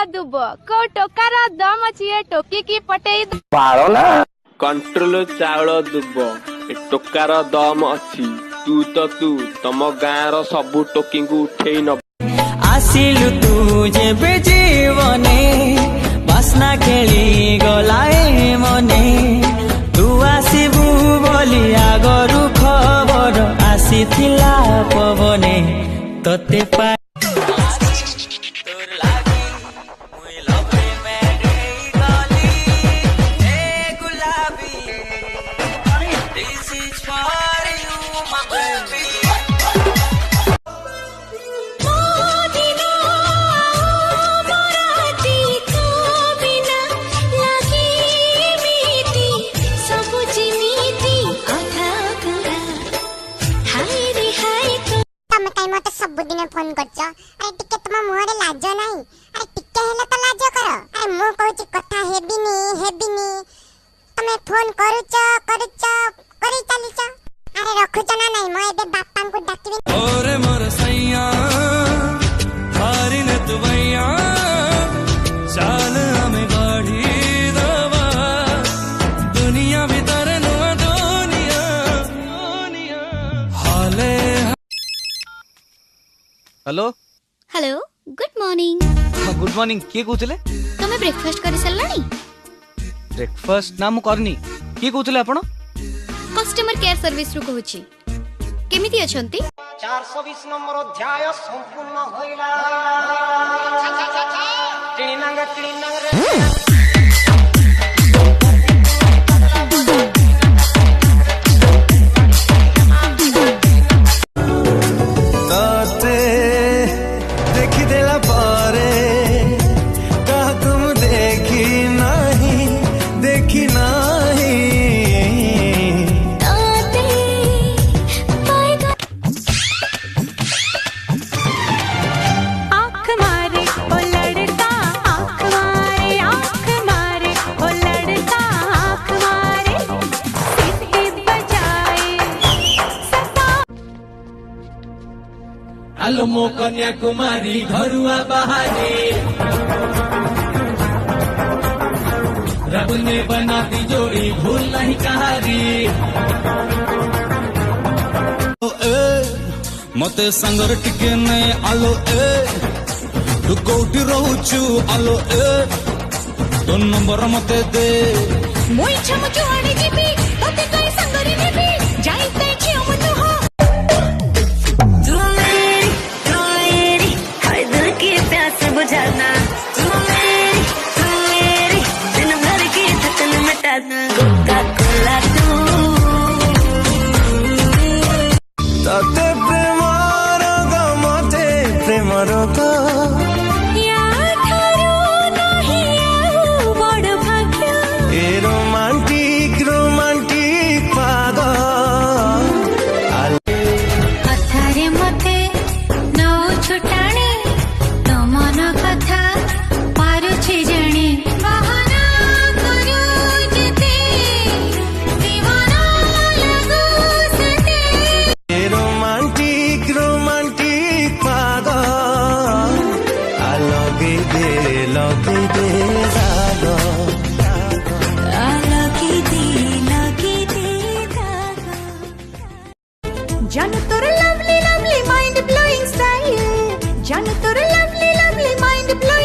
दुब को टोकार दम अछि ए टोकी की पटेई पारो ना कंट्रोल चाउल दुब ए टोकार दम अछि तू तम गाँर सबु टोकी को उठेई न आसिलु तू जेबे जीवने बासना खेली गलाए मने तू आसिबु बोली आगरु खबर आसीथिला पवने तते पा सबुदिन फोन करछ अरे टिके तुम मुहरे लाज नाही अरे टिके हेले तो लाज कर अरे मु कहूची कथा हेबिनी तमे फोन करूछ करी चलीछ अरे रखुछ ना नाही म एबे बापा को डाकिबी ओरे मोर सैया हारी न तू भैया चाल हमें गाड़ी दवा दुनिया भीतर नुआ दुनिया हाले। Hello hello good morning. Good morning किए कहूले तमे ब्रेकफास्ट कर सल्लानी ब्रेकफास्ट ना मु करनी किए कहूले आपण कस्टमर केयर सर्विस रु कहूची केमिति अछंती 420 नंबर अध्याय संपूर्ण होइला टिणिनंग रे आलो मो कन्याकुमारी घरुआ बहारी रब ने बना दी जोड़ी भूल नहीं कहारी मते संगर टिके ने आलो ए तू कोठी रहूचु आलो ए तो नंबर मते दे मोई छम जोड़ी जीबी तते कई संगरी नेबी जाईते छी अमन हो बुझाना तू मेरी दिन भर की थकन मिटाना कोका कोला तू तते प्रेमर गमते प्रेमर को या थारो नहीं आउ बड़ भाग्य ए रोमांटिक पागल अथारे मते नौ छुटाणी तो मन कथा पारुछि जानी बहाना करू जते दीवाना लगू सते रोमांटिक पागल लगे दे जागो लगी दे जान तोर लवली माइंड ब्लोइंग स्टाइल जान तोर लवली माइंड ब्लोइंग